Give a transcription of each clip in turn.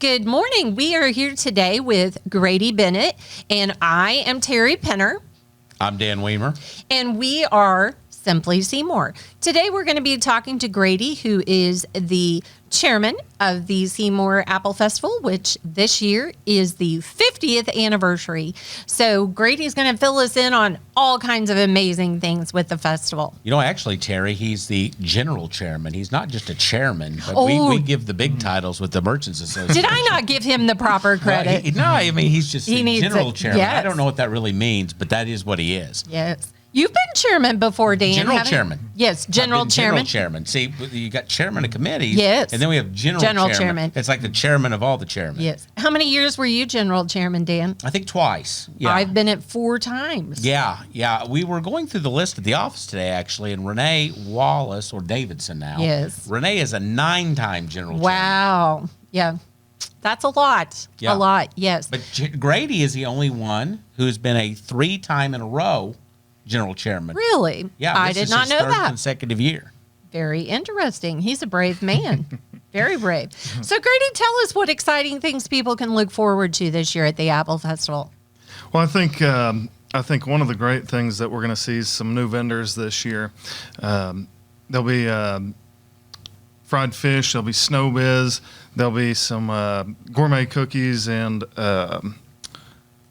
Good morning. We are here today with Grady Bennett, and I am Terry Penner. I'm Dan Weimer. And we are Simply Seymour. Today we're going to be talking to Grady, who is the chairman of the Seymour Apple Festival, which this year is the 50th anniversary. So Grady's going to fill us in on all kinds of amazing things with the festival. You know, actually, Terry, he's the general chairman. He's not just a chairman, but we give the big titles with the Merchants Association. Did I not give him the proper credit? No, I mean, he's just the general chairman. Yes. I don't know what that really means, but that is what he is. Yes. You've been chairman before, Dan. General chairman. Yes, general chairman. General chairman. See, you got chairman of committees. Yes. And then we have general chairman. It's like the chairman of all the chairmen. Yes. How many years were you general chairman, Dan? I think twice. Yeah. I've been it 4 times. Yeah. We were going through the list at the office today, actually, and Renee Wallace, or Davidson now. Yes. Renee is a 9-time general chairman. Wow. Yeah. That's a lot. Yeah. A lot, yes. But Grady is the only one who's been a 3-time in a row general chairman. Really? Yeah, I did not know third that. consecutive year. Very interesting. He's a brave man. Very brave. So, Grady, tell us what exciting things people can look forward to this year at the Apple Festival. Well, I think one of the great things that we're going to see is some new vendors this year. There'll be fried fish. There'll be snow biz. There'll be some gourmet cookies and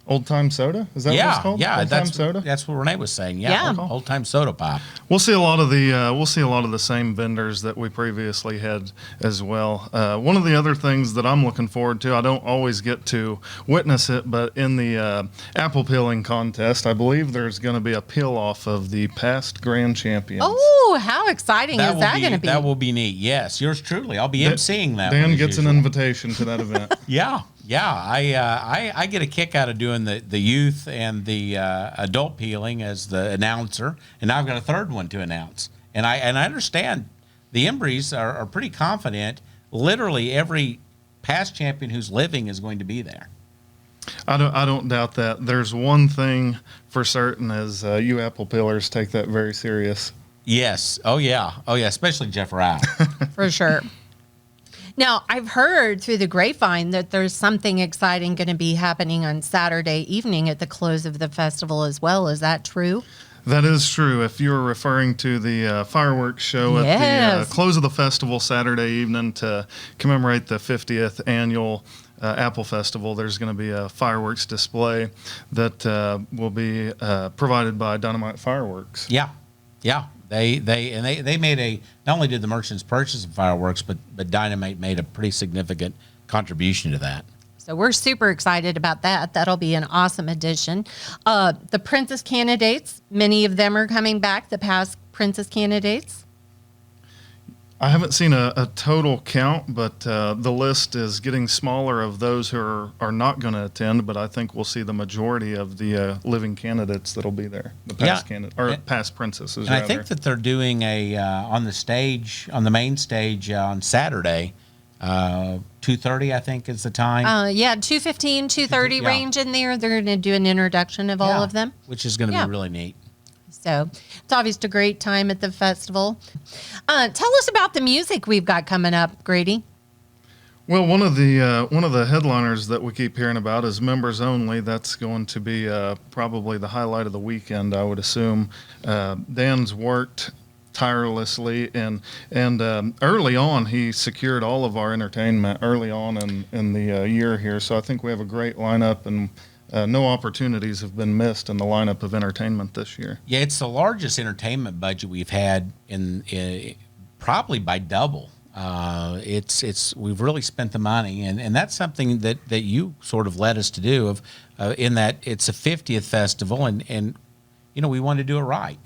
old time soda. Is that what it's called? Yeah, old time soda. That's what Renee was saying. Yeah. Old time soda pop. We'll see a lot of the same vendors that we previously had as well. One of the other things that I'm looking forward to, I don't always get to witness it, but in the apple peeling contest, I believe there's going to be a peel off of the past grand champions. Oh, how exciting is that going to be? That will be neat. Yes, yours truly. I'll be emceeing that. Dan gets an invitation to that event. Yeah, I get a kick out of doing the youth and the adult peeling as the announcer, and now I've got a third one to announce. And I understand the Embreys are pretty confident. Literally every past champion who's living is going to be there. I don't doubt that. There's one thing for certain: is you apple peelers take that very serious. Yes. Oh yeah. Especially Jeff Rao. For sure. Now, I've heard through the grapevine that there's something exciting going to be happening on Saturday evening at the close of the festival as well. Is that true? That is true. If you're referring to the fireworks show at the close of the festival Saturday evening to commemorate the 50th annual Apple Festival, there's going to be a fireworks display that will be provided by Dynamite Fireworks. Yeah. They made not only did the merchants purchase some fireworks, but Dynamite made a pretty significant contribution to that. So we're super excited about that. That'll be an awesome addition. The Princess candidates, many of them are coming back, the past Princess candidates. I haven't seen a total count, but the list is getting smaller of those who are not going to attend, but I think we'll see the majority of the living candidates that'll be there, the past past princesses. And I think that they're doing on the main stage on Saturday, 2:30 I think is the time. 2:15, 2:30 range in there. They're going to do an introduction of all of them. Which is going to be really neat. So it's obviously a great time at the festival. Tell us about the music we've got coming up, Grady. Well, one of the headliners that we keep hearing about is members only. That's going to be probably the highlight of the weekend, I would assume. Dan's worked tirelessly, and early on he secured all of our entertainment early on in the year here. So I think we have a great lineup, and no opportunities have been missed in the lineup of entertainment this year. Yeah, it's the largest entertainment budget we've had in probably by double. We've really spent the money, and that's something that you sort of led us to do in that it's a 50th festival, and we want to do it right.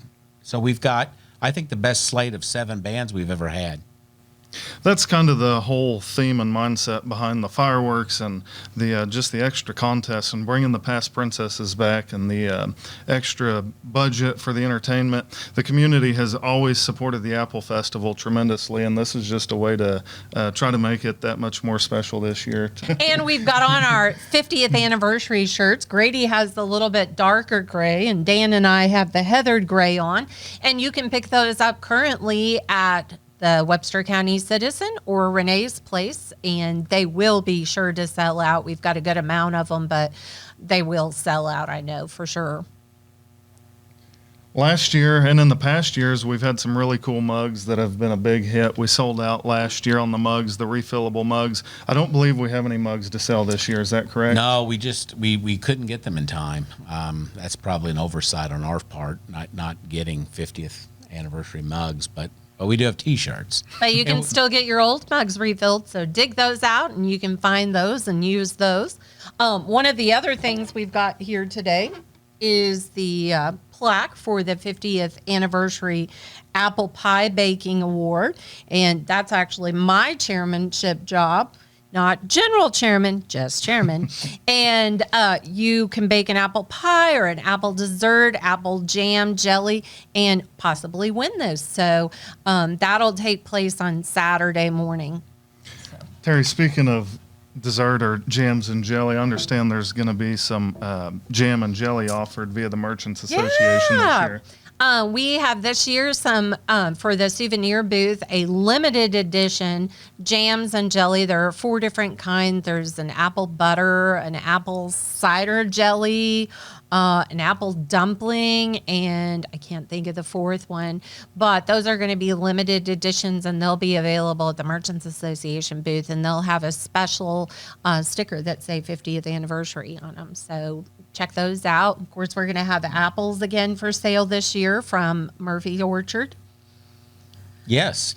So we've got, I think, the best slate of 7 bands we've ever had. That's kind of the whole theme and mindset behind the fireworks and the just the extra contests and bringing the past princesses back and the extra budget for the entertainment. The community has always supported the Apple Festival tremendously, and this is just a way to try to make it that much more special this year. And we've got on our 50th anniversary shirts. Grady has the little bit darker gray, and Dan and I have the heathered gray on. And you can pick those up currently at the Webster County Citizen or Renee's Place, and they will be sure to sell out. We've got a good amount of them, but they will sell out, I know for sure. Last year and in the past years, we've had some really cool mugs that have been a big hit. We sold out last year on the mugs, the refillable mugs. I don't believe we have any mugs to sell this year. Is that correct? No, we couldn't get them in time. That's probably an oversight on our part, not getting 50th anniversary mugs, but we do have T-shirts. But you can still get your old mugs refilled, so dig those out and you can find those and use those. One of the other things we've got here today is the plaque for the 50th anniversary apple pie baking award, and that's actually my chairmanship job, not general chairman, just chairman. And you can bake an apple pie or an apple dessert, apple jam, jelly, and possibly win those. So that'll take place on Saturday morning. Terry, speaking of dessert or jams and jelly, I understand there's going to be some jam and jelly offered via the Merchants Association this year. We have this year some, for the souvenir booth, a limited edition jams and jelly. There are 4 different kinds. There's an apple butter, an apple cider jelly, an apple dumpling, and I can't think of the 4th one. But those are going to be limited editions, and they'll be available at the Merchants Association booth, and they'll have a special sticker that say 50th anniversary on them. So check those out. Of course, we're going to have apples again for sale this year from Murphy Orchard. Yes.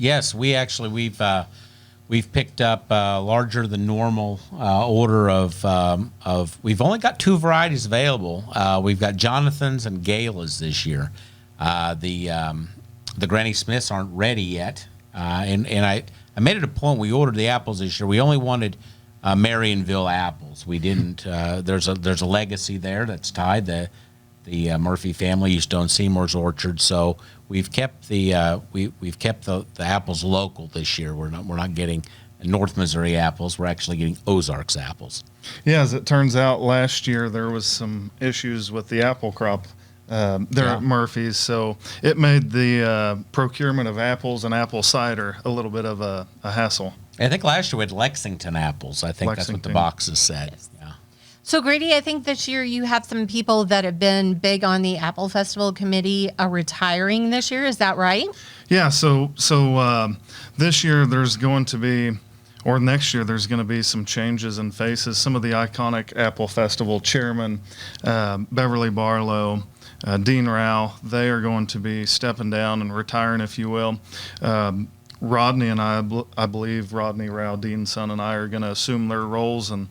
We've picked up larger than normal order of. We've only got 2 varieties available. We've got Jonathan's and Gala's this year. The Granny Smiths aren't ready yet, and I made it a point. We ordered the apples this year. We only wanted Marionville apples. We didn't. There's a legacy there that's tied. The Murphy family used to own Seymour's Orchard, so we've kept we've kept the apples local this year. We're not getting North Missouri apples. We're actually getting Ozarks apples. Yeah, as it turns out, last year there was some issues with the apple crop there at Murphy's, so it made the procurement of apples and apple cider a little bit of a hassle. I think last year we had Lexington apples. I think that's what the boxes said. Yes. Yeah. So, Grady, I think this year you have some people that have been big on the Apple Festival Committee retiring this year. Is that right? Yeah, so this year there's going to be, or next year there's going to be some changes in faces. Some of the iconic Apple Festival chairmen, Beverly Barlow, Dean Rao, they are going to be stepping down and retiring, if you will. Rodney and I believe Rodney Rao, Dean's son, and I are going to assume their roles. And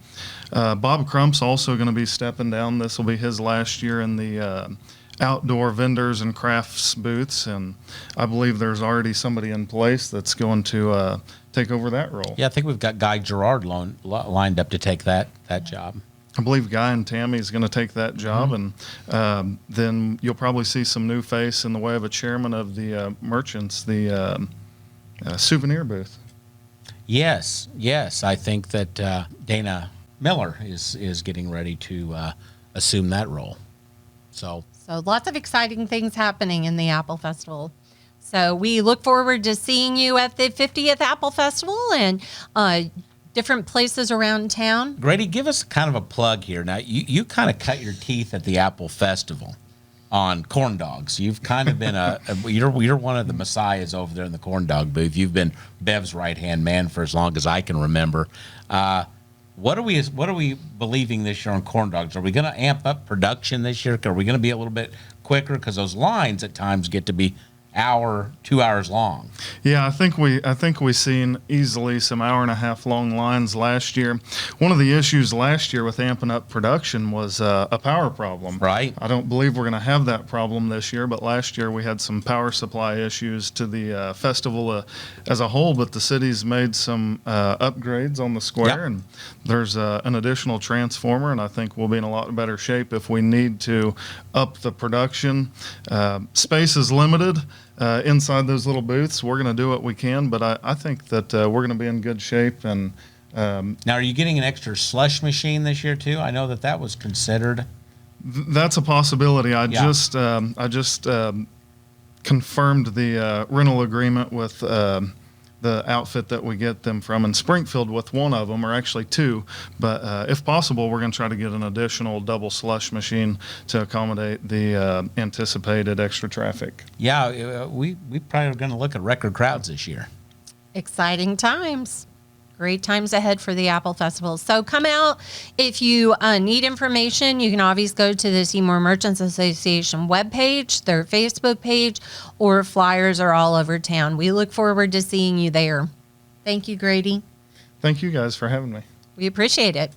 Bob Crump's also going to be stepping down. This will be his last year in the outdoor vendors and crafts booths. And I believe there's already somebody in place that's going to take over that role. Yeah, I think we've got Guy Gerard lined up to take that job. I believe Guy and Tammy is going to take that job, and then you'll probably see some new face in the way of a chairman of the Merchants, the souvenir booth. Yes. I think that Dana Miller is getting ready to assume that role. So lots of exciting things happening in the Apple Festival. So we look forward to seeing you at the 50th Apple Festival and different places around town. Grady, give us kind of a plug here. Now, you kind of cut your teeth at the Apple Festival on corn dogs. You've kind of been you're one of the messiahs over there in the corn dog booth. You've been Bev's right-hand man for as long as I can remember. What are we believing this year on corn dogs? Are we going to amp up production this year? Are we going to be a little bit quicker? Because those lines at times get to be 2 hours long. Yeah, I think we seen easily some hour-and-a-half long lines last year. One of the issues last year with amping up production was a power problem. Right. I don't believe we're going to have that problem this year, but last year we had some power supply issues to the festival as a whole, but the city's made some upgrades on the square, and there's an additional transformer, and I think we'll be in a lot better shape if we need to up the production. Space is limited. Inside those little booths, we're going to do what we can, but I think that we're going to be in good shape. And now, are you getting an extra slush machine this year too? I know that was considered. That's a possibility. I just confirmed the rental agreement with the outfit that we get them from in Springfield with one of them, or actually two. But if possible, we're going to try to get an additional double slush machine to accommodate the anticipated extra traffic. Yeah, we probably are going to look at record crowds this year. Exciting times. Great times ahead for the Apple Festival. So come out. If you need information, you can always go to the Seymour Merchants Association webpage, their Facebook page, or flyers are all over town. We look forward to seeing you there. Thank you, Grady. Thank you guys for having me. We appreciate it.